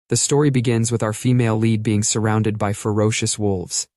The story begins with our female lead being surrounded by ferocious wolves.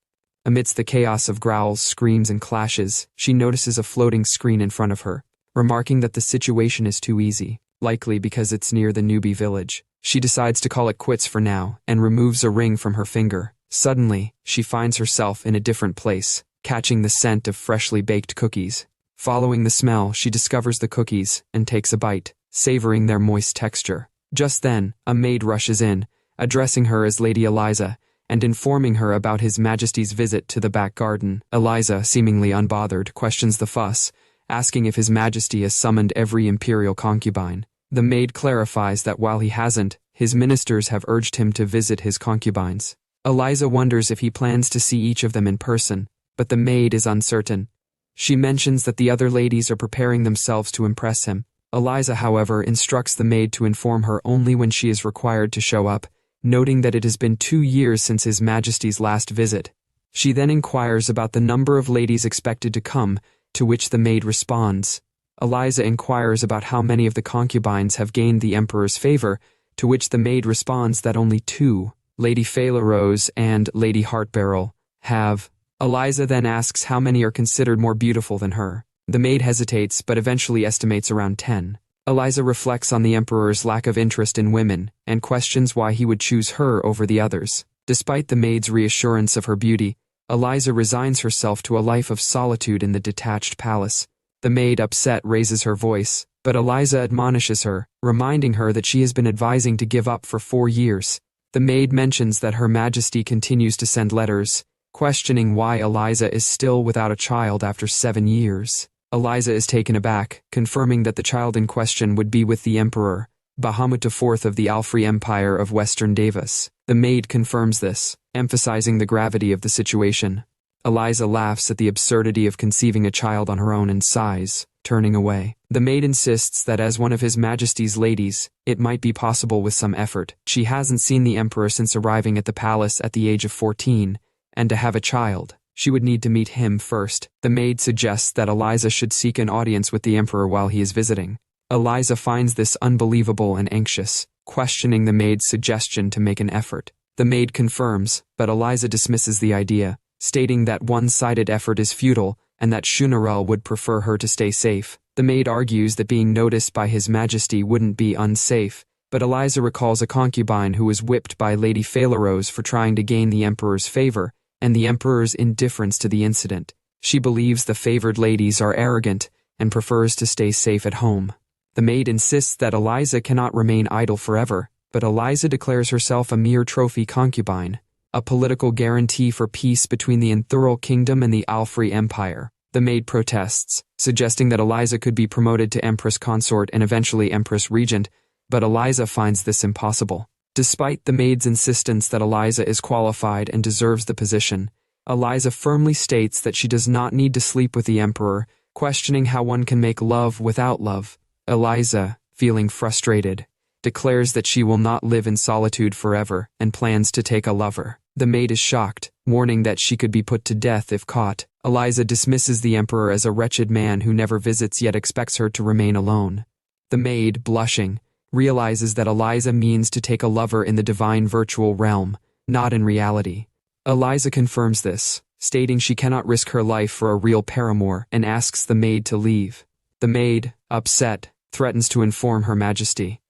Amidst the chaos of growls, screams, and clashes, she notices a floating screen in front of her, remarking that the situation is too easy, likely because it's near the newbie village. She decides to call it quits for now and removes a ring from her finger. Suddenly, she finds herself in a different place, catching the scent of freshly baked cookies. Following the smell, she discovers the cookies and takes a bite, savoring their moist texture. Just then, a maid rushes in, addressing her as Lady Elais, and informing her about His Majesty's visit to the back garden. Elais, seemingly unbothered, questions the fuss, asking if His Majesty has summoned every imperial concubine. The maid clarifies that while he hasn't, his ministers have urged him to visit his concubines. Elais wonders if he plans to see each of them in person, but the maid is uncertain. She mentions that the other ladies are preparing themselves to impress him. Elais, however, instructs the maid to inform her only when she is required to show up, noting that it has been 2 years since His Majesty's last visit. She then inquires about the number of ladies expected to come, to which the maid responds. Elais inquires about how many of the concubines have gained the Emperor's favor, to which the maid responds that only 2, Lady Rose and Lady Heartbarrel, have. Elais then asks how many are considered more beautiful than her. The maid hesitates but eventually estimates around 10. Elais reflects on the Emperor's lack of interest in women and questions why he would choose her over the others. Despite the maid's reassurance of her beauty, Elais resigns herself to a life of solitude in the detached palace. The maid, upset, raises her voice, but Elais admonishes her, reminding her that she has been advising to give up for 4 years. The maid mentions that Her Majesty continues to send letters, questioning why Elais is still without a child after 7 years. Elais is taken aback, confirming that the child in question would be with the Emperor, Bahamut IV of the Alfrey Empire of Western Davis. The maid confirms this, emphasizing the gravity of the situation. Elais laughs at the absurdity of conceiving a child on her own and sighs, turning away. The maid insists that as one of His Majesty's ladies, it might be possible with some effort. She hasn't seen the Emperor since arriving at the palace at the age of 14, and to have a child, she would need to meet him first. The maid suggests that Elais should seek an audience with the Emperor while he is visiting. Elais finds this unbelievable and anxious, questioning the maid's suggestion to make an effort. The maid confirms, but Elais dismisses the idea, stating that one-sided effort is futile and that Shunarel would prefer her to stay safe. The maid argues that being noticed by His Majesty wouldn't be unsafe, but Elais recalls a concubine who was whipped by Lady Rose for trying to gain the Emperor's favor, and the Emperor's indifference to the incident. She believes the favored ladies are arrogant and prefers to stay safe at home. The maid insists that Elais cannot remain idle forever, but Elais declares herself a mere trophy concubine, a political guarantee for peace between the Enthural Kingdom and the Alfrey Empire. The maid protests, suggesting that Elais could be promoted to Empress Consort and eventually Empress Regent, but Elais finds this impossible. Despite the maid's insistence that Elais is qualified and deserves the position, Elais firmly states that she does not need to sleep with the Emperor, questioning how one can make love without love. Elais, feeling frustrated, declares that she will not live in solitude forever and plans to take a lover. The maid is shocked, warning that she could be put to death if caught. Elais dismisses the Emperor as a wretched man who never visits yet expects her to remain alone. The maid, blushing, realizes that Elais means to take a lover in the divine virtual realm, not in reality. Elais confirms this, stating she cannot risk her life for a real paramour and asks the maid to leave. The maid, upset, threatens to inform Her Majesty,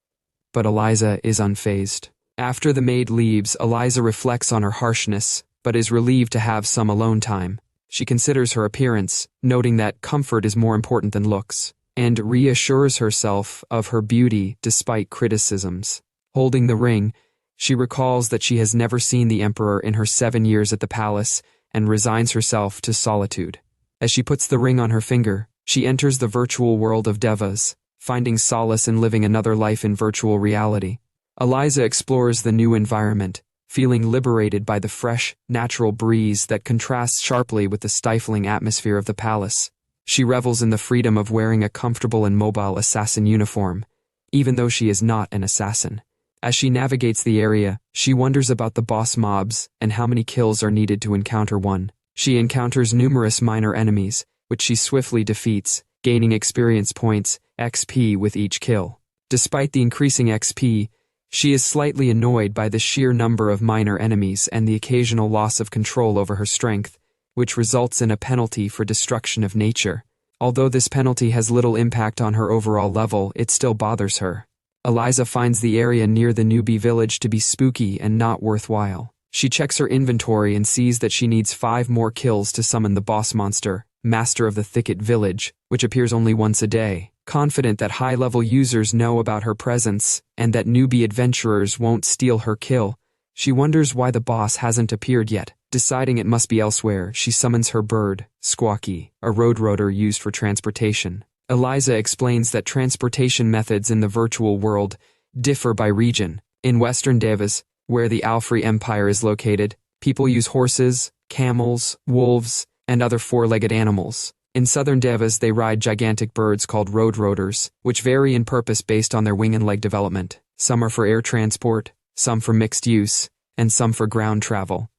but Elais is unfazed. After the maid leaves, Elais reflects on her harshness, but is relieved to have some alone time. She considers her appearance, noting that comfort is more important than looks, and reassures herself of her beauty despite criticisms. Holding the ring, she recalls that she has never seen the Emperor in her 7 years at the palace and resigns herself to solitude. As she puts the ring on her finger, she enters the virtual world of Devas, finding solace in living another life in virtual reality. Elais explores the new environment, feeling liberated by the fresh, natural breeze that contrasts sharply with the stifling atmosphere of the palace. She revels in the freedom of wearing a comfortable and mobile assassin uniform, even though she is not an assassin. As she navigates the area, she wonders about the boss mobs and how many kills are needed to encounter one. She encounters numerous minor enemies, which she swiftly defeats, gaining experience points, XP with each kill. Despite the increasing XP, She is slightly annoyed by the sheer number of minor enemies and the occasional loss of control over her strength, which results in a penalty for destruction of nature. Although this penalty has little impact on her overall level, it still bothers her. Elais finds the area near the newbie village to be spooky and not worthwhile. She checks her inventory and sees that she needs 5 more kills to summon the boss monster, Master of the Thicket Village, which appears only once a day. Confident that high-level users know about her presence and that newbie adventurers won't steal her kill, she wonders why the boss hasn't appeared yet. Deciding it must be elsewhere, she summons her bird, Squawky, a road rotor used for transportation. Elais explains that transportation methods in the virtual world differ by region. In Western Devas, where the Alfrey Empire is located, people use horses, camels, wolves, and other 4-legged animals. In southern Devas, they ride gigantic birds called road rotors, which vary in purpose based on their wing and leg development. Some are for air transport, some for mixed use, and some for ground travel.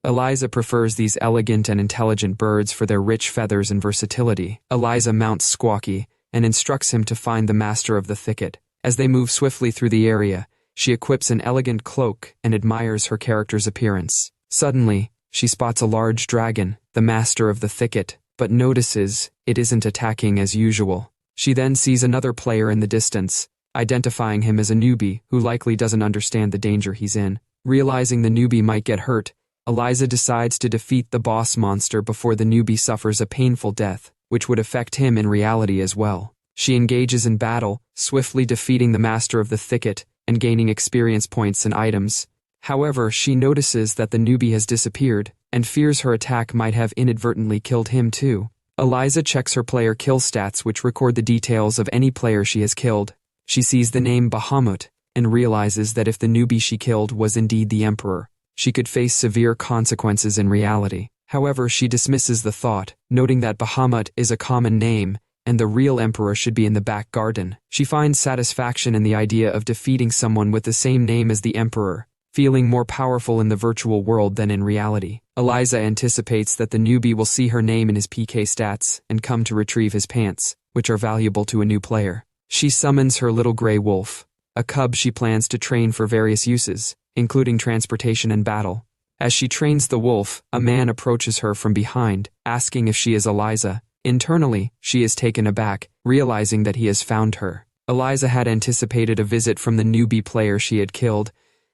Elais prefers these elegant and intelligent birds for their rich feathers and versatility. Elais mounts Squawky and instructs him to find the Master of the Thicket. As they move swiftly through the area, she equips an elegant cloak and admires her character's appearance. Suddenly, she spots a large dragon, the Master of the Thicket, but notices it isn't attacking as usual. She then sees another player in the distance, identifying him as a newbie who likely doesn't understand the danger he's in. Realizing the newbie might get hurt, Elais decides to defeat the boss monster before the newbie suffers a painful death, which would affect him in reality as well. She engages in battle, swiftly defeating the Master of the Thicket and gaining experience points and items. However, she notices that the newbie has disappeared, and fears her attack might have inadvertently killed him too. Elais checks her player kill stats, which record the details of any player she has killed. She sees the name Bahamut, and realizes that if the newbie she killed was indeed the Emperor, she could face severe consequences in reality. However, she dismisses the thought, noting that Bahamut is a common name, and the real Emperor should be in the back garden. She finds satisfaction in the idea of defeating someone with the same name as the Emperor, feeling more powerful in the virtual world than in reality. Elais anticipates that the newbie will see her name in his PK stats and come to retrieve his pants, which are valuable to a new player. She summons her little gray wolf, a cub she plans to train for various uses, including transportation and battle. As she trains the wolf, a man approaches her from behind, asking if she is Elais. Internally, she is taken aback, realizing that he has found her. Elais had anticipated a visit from the newbie player she had killed,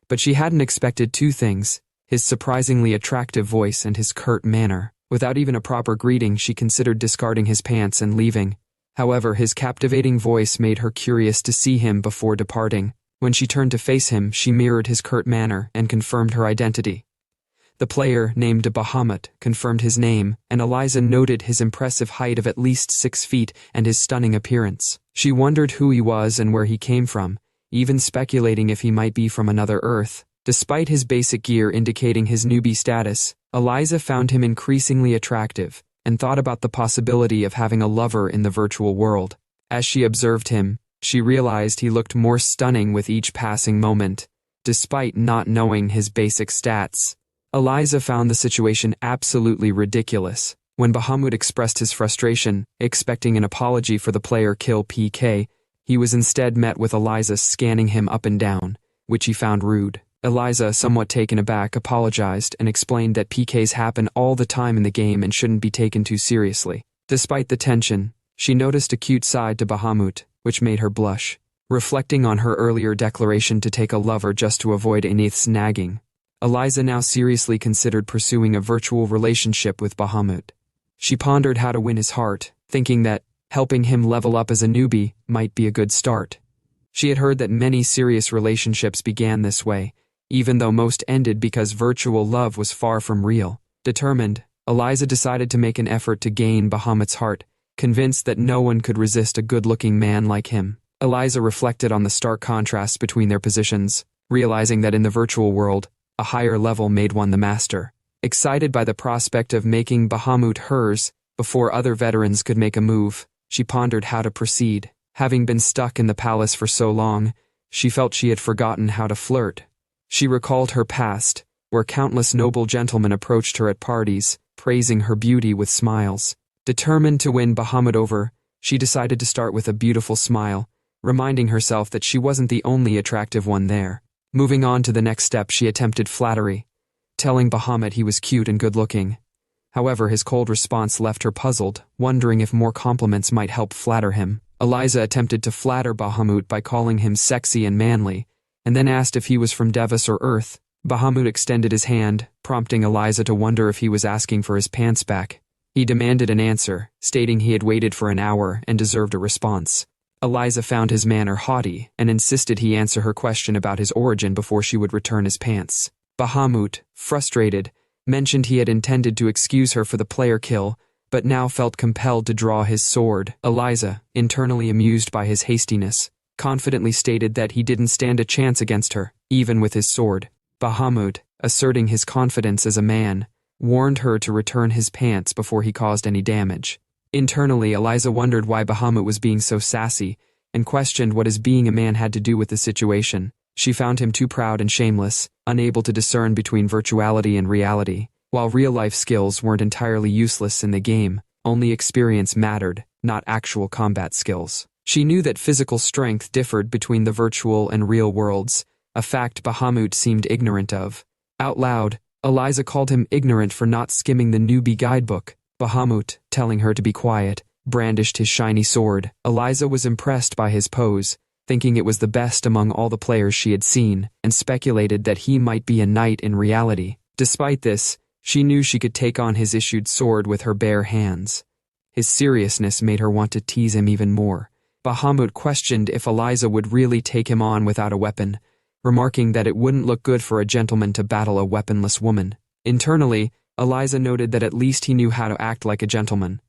but she hadn't expected 2 things: his surprisingly attractive voice and his curt manner. Without even a proper greeting, she considered discarding his pants and leaving. However, his captivating voice made her curious to see him before departing. When she turned to face him, she mirrored his curt manner and confirmed her identity. The player, named Bahamut, confirmed his name, and Elais noted his impressive height of at least 6 feet and his stunning appearance. She wondered who he was and where he came from, even speculating if he might be from another Earth. Despite his basic gear indicating his newbie status, Elais found him increasingly attractive and thought about the possibility of having a lover in the virtual world. As she observed him, she realized he looked more stunning with each passing moment, despite not knowing his basic stats. Elais found the situation absolutely ridiculous. When Bahamut expressed his frustration, expecting an apology for the player kill PK, he was instead met with Elais scanning him up and down, which he found rude. Elais, somewhat taken aback, apologized and explained that PKs happen all the time in the game and shouldn't be taken too seriously. Despite the tension, she noticed a cute side to Bahamut, which made her blush. Reflecting on her earlier declaration to take a lover just to avoid Enith's nagging, Elais now seriously considered pursuing a virtual relationship with Bahamut. She pondered how to win his heart, thinking that helping him level up as a newbie might be a good start. She had heard that many serious relationships began this way, even though most ended because virtual love was far from real. Determined, Elais decided to make an effort to gain Bahamut's heart, convinced that no one could resist a good-looking man like him. Elais reflected on the stark contrast between their positions, realizing that in the virtual world, a higher level made one the master. Excited by the prospect of making Bahamut hers before other veterans could make a move, she pondered how to proceed. Having been stuck in the palace for so long, she felt she had forgotten how to flirt. She recalled her past, where countless noble gentlemen approached her at parties, praising her beauty with smiles. Determined to win Bahamut over, she decided to start with a beautiful smile, reminding herself that she wasn't the only attractive one there. Moving on to the next step, she attempted flattery, telling Bahamut he was cute and good-looking. However, his cold response left her puzzled, wondering if more compliments might help flatter him. Elais attempted to flatter Bahamut by calling him sexy and manly, and then asked if he was from Devas or Earth. Bahamut extended his hand, prompting Elais to wonder if he was asking for his pants back. He demanded an answer, stating he had waited for an hour and deserved a response. Elais found his manner haughty and insisted he answer her question about his origin before she would return his pants. Bahamut, frustrated, mentioned he had intended to excuse her for the player kill, but now felt compelled to draw his sword. Elais, internally amused by his hastiness, confidently stated that he didn't stand a chance against her, even with his sword. Bahamut, asserting his confidence as a man, warned her to return his pants before he caused any damage. Internally, Elais wondered why Bahamut was being so sassy, and questioned what his being a man had to do with the situation. She found him too proud and shameless, unable to discern between virtuality and reality. While real-life skills weren't entirely useless in the game, only experience mattered, not actual combat skills. She knew that physical strength differed between the virtual and real worlds, a fact Bahamut seemed ignorant of. Out loud, Elais called him ignorant for not skimming the newbie guidebook. Bahamut, telling her to be quiet, brandished his shiny sword. Elais was impressed by his pose, thinking it was the best among all the players she had seen, and speculated that he might be a knight in reality. Despite this, she knew she could take on his issued sword with her bare hands. His seriousness made her want to tease him even more. Bahamut questioned if Elais would really take him on without a weapon, remarking that it wouldn't look good for a gentleman to battle a weaponless woman. Internally, Elais noted that at least he knew how to act like a gentleman.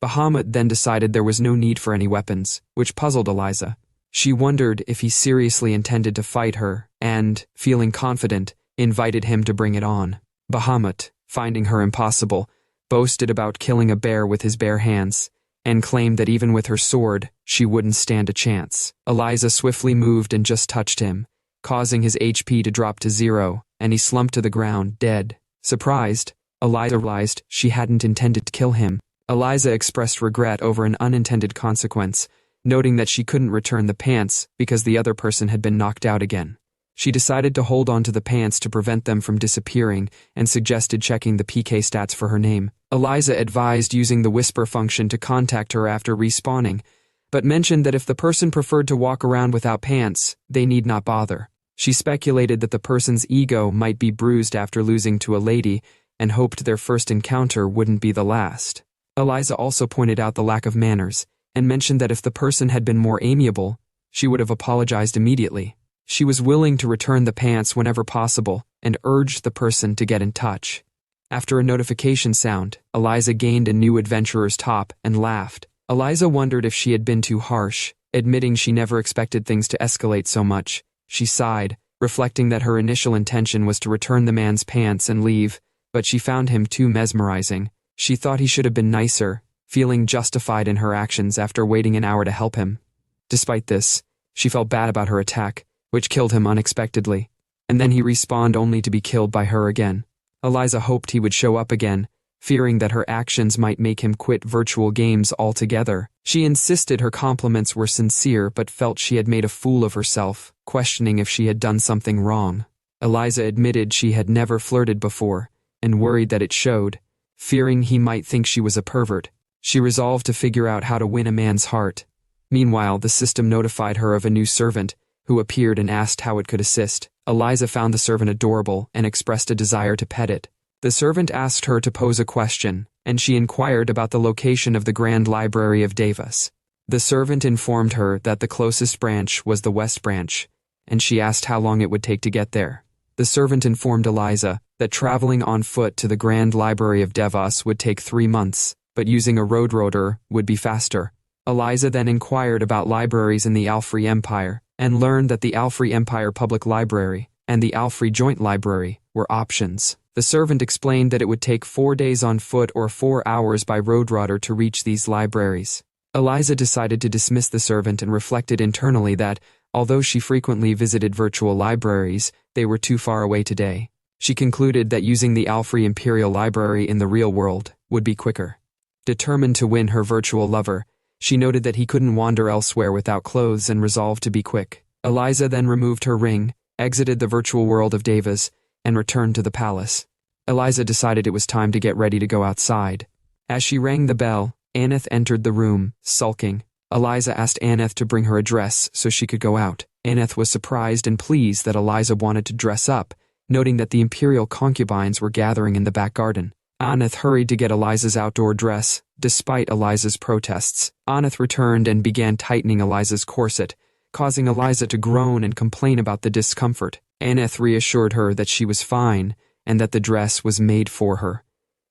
Bahamut then decided there was no need for any weapons, which puzzled Elais. She wondered if he seriously intended to fight her, and, feeling confident, invited him to bring it on. Bahamut, finding her impossible, boasted about killing a bear with his bare hands, and claimed that even with her sword, she wouldn't stand a chance. Elais swiftly moved and just touched him, causing his HP to drop to 0, and he slumped to the ground, dead. Surprised, Elais realized she hadn't intended to kill him. Elais expressed regret over an unintended consequence, noting that she couldn't return the pants because the other person had been knocked out again. She decided to hold on to the pants to prevent them from disappearing and suggested checking the PK stats for her name. Elais advised using the whisper function to contact her after respawning, but mentioned that if the person preferred to walk around without pants, they need not bother. She speculated that the person's ego might be bruised after losing to a lady and hoped their first encounter wouldn't be the last. Elais also pointed out the lack of manners and mentioned that if the person had been more amiable, she would have apologized immediately. She was willing to return the pants whenever possible and urged the person to get in touch. After a notification sound, Elais gained a new adventurer's top and laughed. Elais wondered if she had been too harsh, admitting she never expected things to escalate so much. She sighed, reflecting that her initial intention was to return the man's pants and leave, but she found him too mesmerizing. She thought he should have been nicer, feeling justified in her actions after waiting an hour to help him. Despite this, she felt bad about her attack, which killed him unexpectedly, and then he respawned only to be killed by her again. Elais hoped he would show up again, fearing that her actions might make him quit virtual games altogether. She insisted her compliments were sincere but felt she had made a fool of herself, questioning if she had done something wrong. Elais admitted she had never flirted before, and worried that it showed. Fearing he might think she was a pervert, she resolved to figure out how to win a man's heart. Meanwhile, the system notified her of a new servant, who appeared and asked how it could assist. Elais found the servant adorable and expressed a desire to pet it. The servant asked her to pose a question, and she inquired about the location of the Grand Library of Devas. The servant informed her that the closest branch was the West Branch, and she asked how long it would take to get there. The servant informed Elais that traveling on foot to the Grand Library of Devas would take 3 months, but using a roadroader would be faster. Elais then inquired about libraries in the Alfrey Empire, and learned that the Alfrey Empire Public Library and the Alfrey Joint Library were options. The servant explained that it would take 4 days on foot or 4 hours by roadroader to reach these libraries. Elais decided to dismiss the servant and reflected internally that, although she frequently visited virtual libraries, they were too far away today. She concluded that using the Alfrey Imperial Library in the real world would be quicker. Determined to win her virtual lover, She noted that he couldn't wander elsewhere without clothes and resolved to be quick. Elais then removed her ring, exited the virtual world of Devas, and returned to the palace. Elais decided it was time to get ready to go outside. As she rang the bell, Aneth entered the room, sulking. Elais asked Aneth to bring her a dress so she could go out. Aneth was surprised and pleased that Elais wanted to dress up, noting that the imperial concubines were gathering in the back garden. Aneth hurried to get Eliza's outdoor dress, despite Eliza's protests. Aneth returned and began tightening Eliza's corset, causing Eliza to groan and complain about the discomfort. Aneth reassured her that she was fine and that the dress was made for her.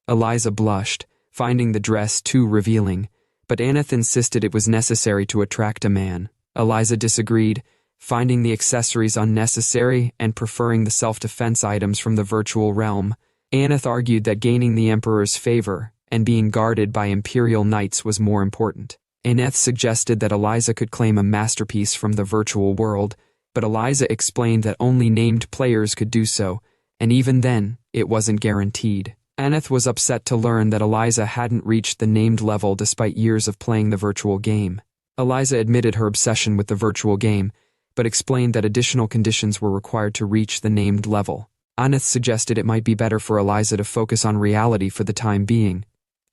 Eliza blushed, finding the dress too revealing, but Aneth insisted it was necessary to attract a man. Eliza disagreed, finding the accessories unnecessary and preferring the self-defense items from the virtual realm. Aneth argued that gaining the emperor's favor and being guarded by imperial knights was more important. Aneth suggested that Eliza could claim a masterpiece from the virtual world, but Eliza explained that only named players could do so, and even then, it wasn't guaranteed. Aneth was upset to learn that Eliza hadn't reached the named level despite years of playing the virtual game. Eliza admitted her obsession with the virtual game, but explained that additional conditions were required to reach the named level. Aneth suggested it might be better for Eliza to focus on reality for the time being.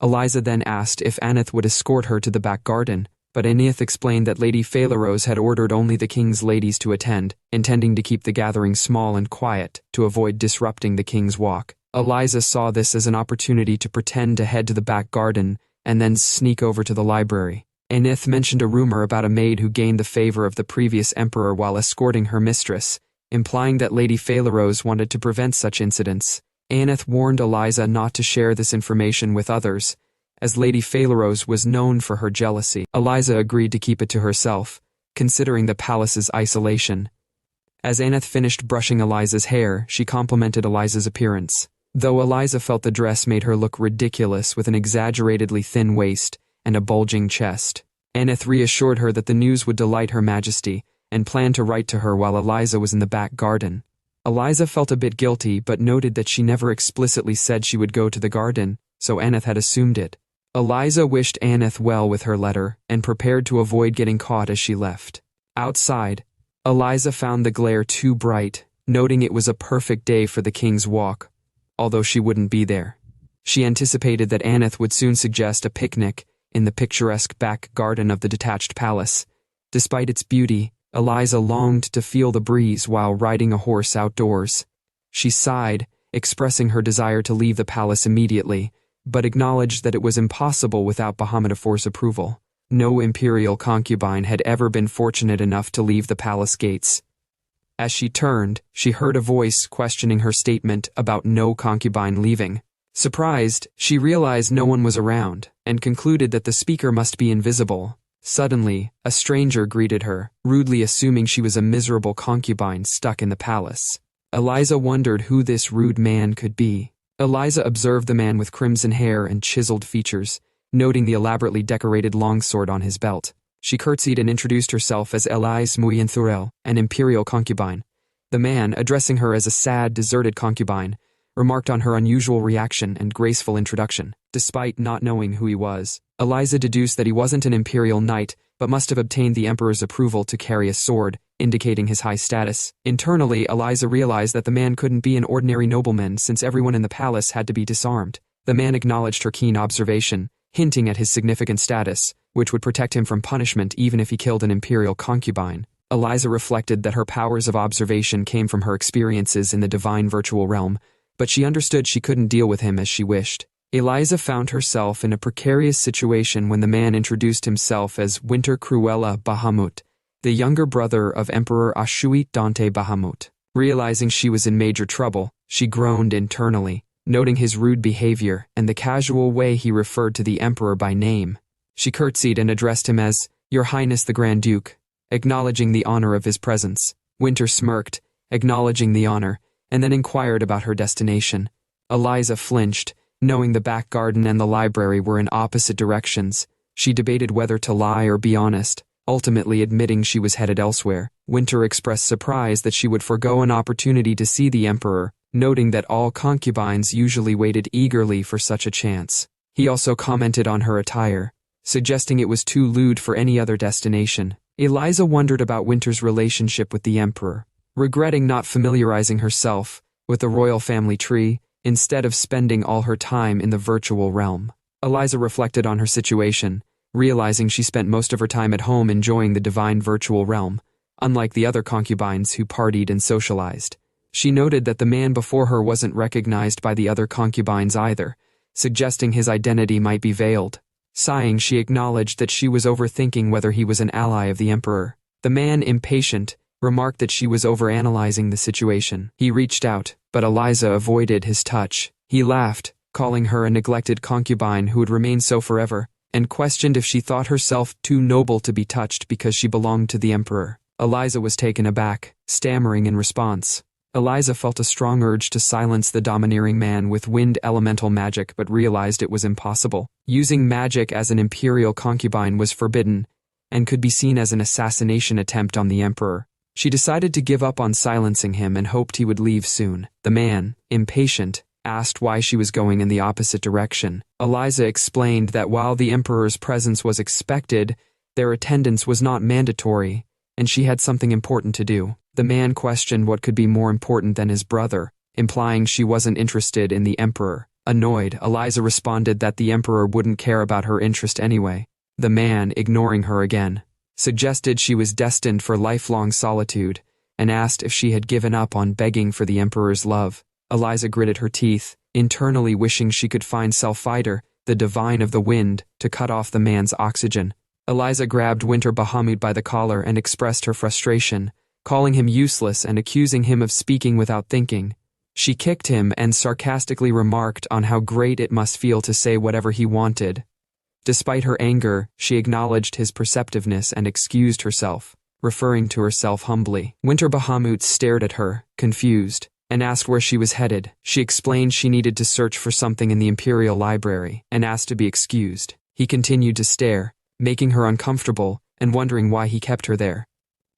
Eliza then asked if Aneth would escort her to the back garden, but Aneth explained that Lady Phalerose had ordered only the king's ladies to attend, intending to keep the gathering small and quiet to avoid disrupting the king's walk. Eliza saw this as an opportunity to pretend to head to the back garden and then sneak over to the library. Aneth mentioned a rumor about a maid who gained the favor of the previous emperor while escorting her mistress, implying that Lady Phalerose wanted to prevent such incidents. Aneth warned Eliza not to share this information with others, as Lady Phalerose was known for her jealousy. Eliza agreed to keep it to herself, considering the palace's isolation. As Aneth finished brushing Eliza's hair, she complimented Eliza's appearance. Though Eliza felt the dress made her look ridiculous with an exaggeratedly thin waist and a bulging chest. Aneth reassured her that the news would delight Her Majesty and planned to write to her while Eliza was in the back garden. Eliza felt a bit guilty but noted that she never explicitly said she would go to the garden, so Aneth had assumed it. Eliza wished Aneth well with her letter and prepared to avoid getting caught as she left. Outside, Eliza found the glare too bright, noting it was a perfect day for the king's walk, although she wouldn't be there. She anticipated that Aneth would soon suggest a picnic in the picturesque back garden of the detached palace. Despite its beauty, Eliza longed to feel the breeze while riding a horse outdoors. She sighed, expressing her desire to leave the palace immediately, but acknowledged that it was impossible without Bahamutaphor's approval. No imperial concubine had ever been fortunate enough to leave the palace gates. As she turned, she heard a voice questioning her statement about no concubine leaving. Surprised, she realized no one was around, and concluded that the speaker must be invisible. Suddenly, a stranger greeted her, rudely assuming she was a miserable concubine stuck in the palace. Eliza wondered who this rude man could be. Eliza observed the man with crimson hair and chiseled features, noting the elaborately decorated longsword on his belt. She curtsied and introduced herself as Elais Muyenthurel, an imperial concubine. The man, addressing her as a sad, deserted concubine, remarked on her unusual reaction and graceful introduction. Despite not knowing who he was, Eliza deduced that he wasn't an imperial knight, but must have obtained the emperor's approval to carry a sword, indicating his high status. Internally, Eliza realized that the man couldn't be an ordinary nobleman since everyone in the palace had to be disarmed. The man acknowledged her keen observation, hinting at his significant status, which would protect him from punishment even if he killed an imperial concubine. Eliza reflected that her powers of observation came from her experiences in the divine virtual realm, but she understood she couldn't deal with him as she wished. Eliza found herself in a precarious situation when the man introduced himself as Winter Cruella Bahamut, the younger brother of Emperor Ashuit Dante Bahamut. Realizing she was in major trouble, she groaned internally, noting his rude behavior and the casual way he referred to the emperor by name. She curtsied and addressed him as, "Your Highness the Grand Duke," acknowledging the honor of his presence. Winter smirked, acknowledging the honor, and then inquired about her destination. Eliza flinched, knowing the back garden and the library were in opposite directions. She debated whether to lie or be honest, ultimately admitting she was headed elsewhere. Winter expressed surprise that she would forego an opportunity to see the emperor, noting that all concubines usually waited eagerly for such a chance. He also commented on her attire, suggesting it was too lewd for any other destination. Elais wondered about Winter's relationship with the emperor, regretting not familiarizing herself with the royal family tree instead of spending all her time in the virtual realm. Elais reflected on her situation, realizing she spent most of her time at home enjoying the divine virtual realm, unlike the other concubines who partied and socialized. She noted that the man before her wasn't recognized by the other concubines either, suggesting his identity might be veiled. Sighing, she acknowledged that she was overthinking whether he was an ally of the emperor. The man, impatient, remarked that she was overanalyzing the situation. He reached out, but Elais avoided his touch. He laughed, calling her a neglected concubine who would remain so forever, and questioned if she thought herself too noble to be touched because she belonged to the emperor. Elais was taken aback, stammering in response. Elais felt a strong urge to silence the domineering man with wind elemental magic but realized it was impossible. Using magic as an imperial concubine was forbidden and could be seen as an assassination attempt on the emperor. She decided to give up on silencing him and hoped he would leave soon. The man, impatient, asked why she was going in the opposite direction. Elais explained that while the emperor's presence was expected, their attendance was not mandatory, and she had something important to do. The man questioned what could be more important than his brother, implying she wasn't interested in the emperor. Annoyed, Elais responded that the emperor wouldn't care about her interest anyway. The man, ignoring her again, suggested she was destined for lifelong solitude and asked if she had given up on begging for the emperor's love. Elais gritted her teeth, internally wishing she could find Selphiter, the divine of the wind, to cut off the man's oxygen. Elais grabbed Winter Bahamut by the collar and expressed her frustration, calling him useless and accusing him of speaking without thinking. She kicked him and sarcastically remarked on how great it must feel to say whatever he wanted. Despite her anger, she acknowledged his perceptiveness and excused herself, referring to herself humbly. Winter Bahamut stared at her, confused, and asked where she was headed. She explained she needed to search for something in the imperial library and asked to be excused. He continued to stare, making her uncomfortable and wondering why he kept her there.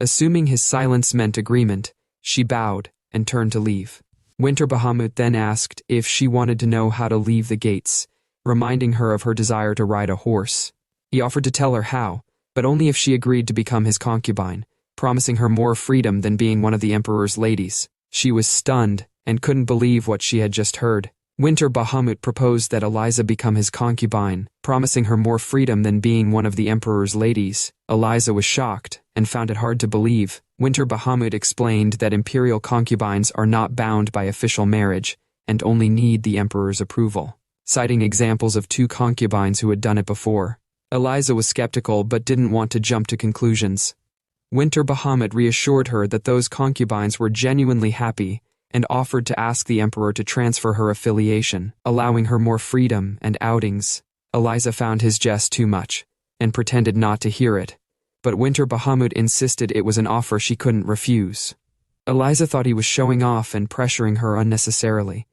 Assuming his silence meant agreement, she bowed and turned to leave. Winter Bahamut then asked if she wanted to know how to leave the gates, reminding her of her desire to ride a horse. He offered to tell her how, but only if she agreed to become his concubine, promising her more freedom than being one of the emperor's ladies. She was stunned and couldn't believe what she had just heard. Winter Bahamut proposed that Elais become his concubine, promising her more freedom than being one of the emperor's ladies. Elais was shocked and found it hard to believe. Winter Bahamut explained that imperial concubines are not bound by official marriage and only need the emperor's approval, citing examples of two concubines who had done it before. Elais was skeptical but didn't want to jump to conclusions. Winter Bahamut reassured her that those concubines were genuinely happy and offered to ask the emperor to transfer her affiliation, allowing her more freedom and outings. Elais found his jest too much and pretended not to hear it, but Winter Bahamut insisted it was an offer she couldn't refuse. Elais thought he was showing off and pressuring her unnecessarily.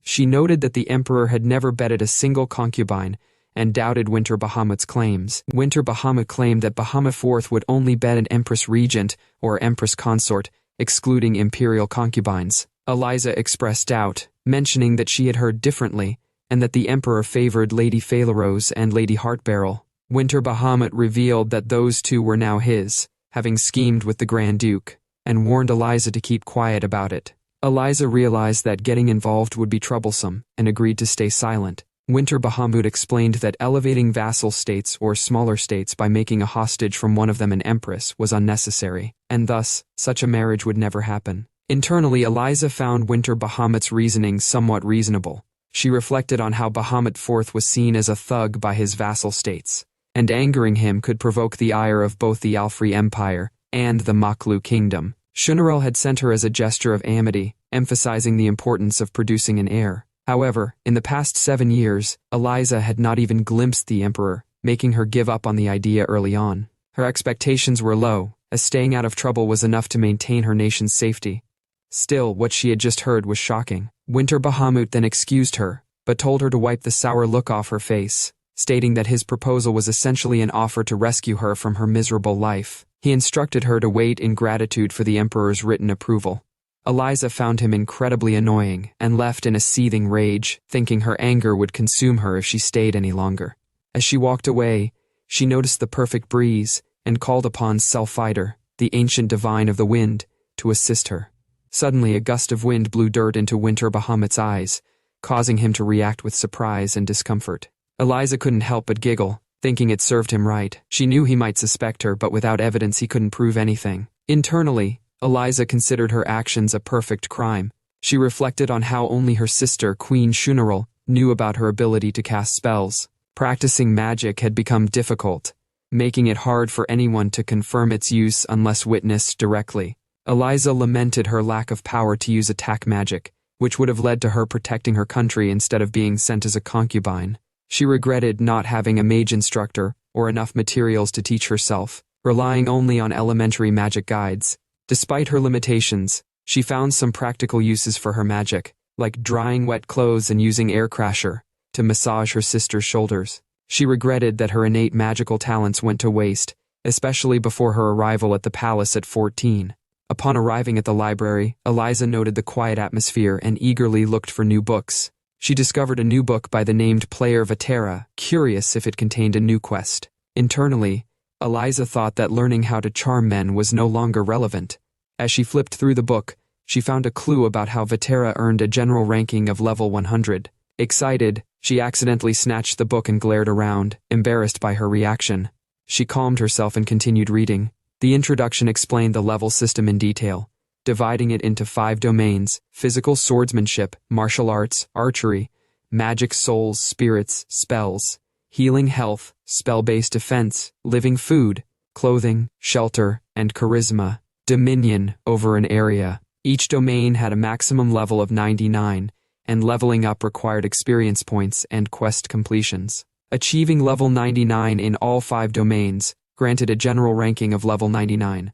She noted that the emperor had never bedded a single concubine and doubted Winter Bahamut's claims. Winter Bahamut claimed that Bahamut IV would only bed an empress regent or empress consort, excluding imperial concubines. Elais expressed doubt, mentioning that she had heard differently, and that the emperor favored Lady Phalerose and Lady Heartbarrel. Winter Bahamut revealed that those two were now his, having schemed with the Grand Duke, and warned Elais to keep quiet about it. Elais realized that getting involved would be troublesome, and agreed to stay silent. Winter Bahamut explained that elevating vassal states or smaller states by making a hostage from one of them an empress was unnecessary, and thus, such a marriage would never happen. Internally, Elais found Winter Bahamut's reasoning somewhat reasonable. She reflected on how Bahamut IV was seen as a thug by his vassal states, and angering him could provoke the ire of both the Alfrey Empire and the Maklu Kingdom. Shunarel had sent her as a gesture of amity, emphasizing the importance of producing an heir. However, in the past 7 years, Elais had not even glimpsed the emperor, making her give up on the idea early on. Her expectations were low, as staying out of trouble was enough to maintain her nation's safety. Still, what she had just heard was shocking. Winter Bahamut then excused her, but told her to wipe the sour look off her face, stating that his proposal was essentially an offer to rescue her from her miserable life. He instructed her to wait in gratitude for the emperor's written approval. Elais found him incredibly annoying and left in a seething rage, thinking her anger would consume her if she stayed any longer. As she walked away, She noticed the perfect breeze and called upon Self-Fighter, the ancient divine of the wind, to assist her. Suddenly, a gust of wind blew dirt into Winter Bahamut's eyes, causing him to react with surprise and discomfort. Elais couldn't help but giggle, thinking it served him right. She knew he might suspect her, but without evidence he couldn't prove anything. Internally, Elais considered her actions a perfect crime. She reflected on how only her sister, Queen Shunaral, knew about her ability to cast spells. Practicing magic had become difficult, making it hard for anyone to confirm its use unless witnessed directly. Elais lamented her lack of power to use attack magic, which would have led to her protecting her country instead of being sent as a concubine. She regretted not having a mage instructor or enough materials to teach herself, relying only on elementary magic guides. Despite her limitations, she found some practical uses for her magic, like drying wet clothes and using air crasher to massage her sister's shoulders. She regretted that her innate magical talents went to waste, especially before her arrival at the palace at 14. Upon arriving at the library, Elais noted the quiet atmosphere and eagerly looked for new books. She discovered a new book by the named player Vatera, curious if it contained a new quest. Internally, Elais thought that learning how to charm men was no longer relevant. As she flipped through the book, she found a clue about how Vatera earned a general ranking of level 100. Excited, she accidentally snatched the book and glared around, embarrassed by her reaction. She calmed herself and continued reading. The introduction explained the level system in detail, dividing it into 5 domains: physical swordsmanship, martial arts, archery, magic, souls, spirits, spells, healing, health, spell-based defense, living food, clothing, shelter, and charisma, dominion over an area. Each domain had a maximum level of 99, and leveling up required experience points and quest completions. Achieving level 99 in all 5 domains granted a general ranking of level 99.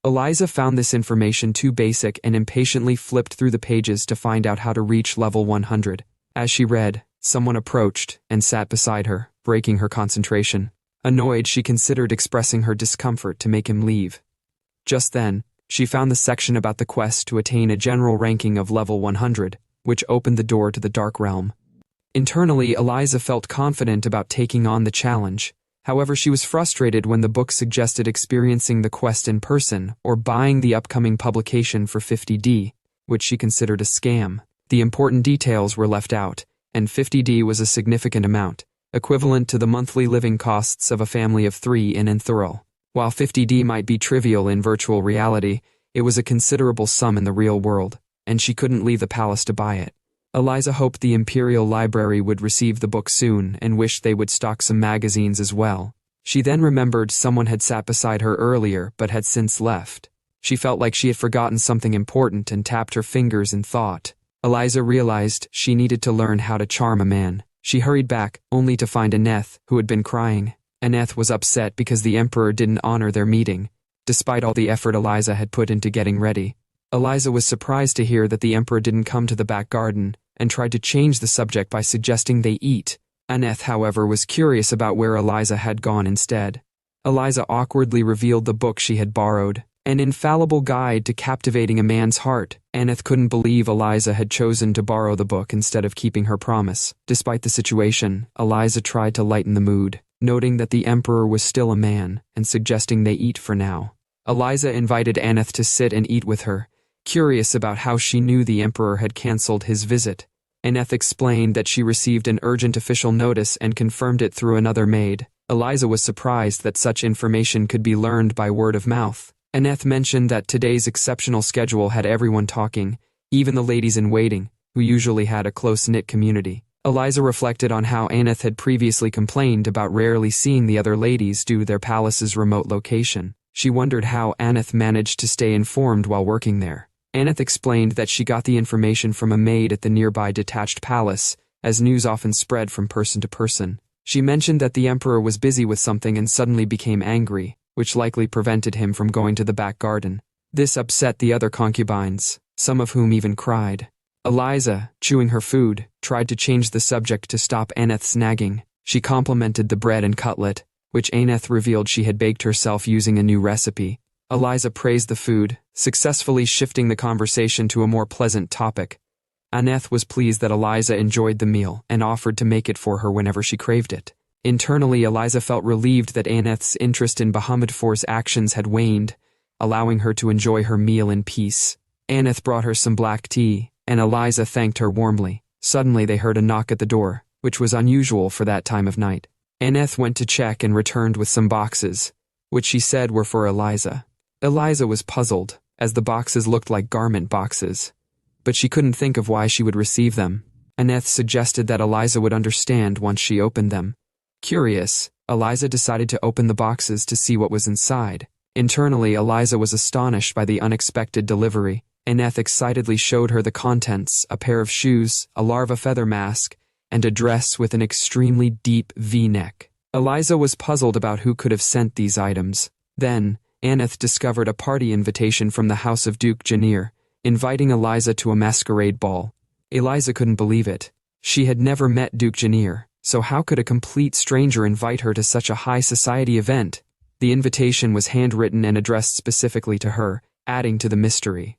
Elais found this information too basic and impatiently flipped through the pages to find out how to reach level 100. As she read, someone approached and sat beside her, breaking her concentration. Annoyed, she considered expressing her discomfort to make him leave. Just then, she found the section about the quest to attain a general ranking of level 100, which opened the door to the Dark Realm. Internally, Elais felt confident about taking on the challenge. However, she was frustrated when the book suggested experiencing the quest in person or buying the upcoming publication for 50D, which she considered a scam. The important details were left out, and 50D was a significant amount, equivalent to the monthly living costs of a family of 3 in Enthural. While 50D might be trivial in virtual reality, it was a considerable sum in the real world, and she couldn't leave the palace to buy it. Elais hoped the Imperial Library would receive the book soon and wished they would stock some magazines as well. She then remembered someone had sat beside her earlier but had since left. She felt like she had forgotten something important and tapped her fingers in thought. Elais realized she needed to learn how to charm a man. She hurried back, only to find Aneth, who had been crying. Aneth was upset because the Emperor didn't honor their meeting, despite all the effort Elais had put into getting ready. Elais was surprised to hear that the Emperor didn't come to the back garden, and tried to change the subject by suggesting they eat. Aneth, however, was curious about where Elais had gone instead. Elais awkwardly revealed the book she had borrowed, an infallible guide to captivating a man's heart. Aneth couldn't believe Elais had chosen to borrow the book instead of keeping her promise. Despite the situation, Elais tried to lighten the mood, noting that the Emperor was still a man, and suggesting they eat for now. Elais invited Aneth to sit and eat with her, curious about how she knew the Emperor had cancelled his visit. Aneth explained that she received an urgent official notice and confirmed it through another maid. Elais was surprised that such information could be learned by word of mouth. Aneth mentioned that today's exceptional schedule had everyone talking, even the ladies in waiting, who usually had a close-knit community. Elais reflected on how Aneth had previously complained about rarely seeing the other ladies due to their palace's remote location. She wondered how Aneth managed to stay informed while working there. Aneth explained that she got the information from a maid at the nearby detached palace, as news often spread from person to person. She mentioned that the Emperor was busy with something and suddenly became angry, which likely prevented him from going to the back garden. This upset the other concubines, some of whom even cried. Elais, chewing her food, tried to change the subject to stop Aneth's nagging. She complimented the bread and cutlet, which Aneth revealed she had baked herself using a new recipe. Elais praised the food, successfully shifting the conversation to a more pleasant topic. Aneth was pleased that Elais enjoyed the meal and offered to make it for her whenever she craved it. Internally, Eliza felt relieved that Aneth's interest in Bahamutfor's actions had waned, allowing her to enjoy her meal in peace. Aneth brought her some black tea, and Eliza thanked her warmly. Suddenly they heard a knock at the door, which was unusual for that time of night. Aneth went to check and returned with some boxes, which she said were for Eliza. Eliza was puzzled, as the boxes looked like garment boxes, but she couldn't think of why she would receive them. Aneth suggested that Eliza would understand once she opened them. Curious, Eliza decided to open the boxes to see what was inside. Internally, Eliza was astonished by the unexpected delivery. Aneth excitedly showed her the contents: a pair of shoes, a larva feather mask, and a dress with an extremely deep V-neck. Eliza was puzzled about who could have sent these items. Then, Aneth discovered a party invitation from the house of Duke Janir, inviting Eliza to a masquerade ball. Eliza couldn't believe it. She had never met Duke Janir, so how could a complete stranger invite her to such a high society event? The invitation was handwritten and addressed specifically to her, adding to the mystery.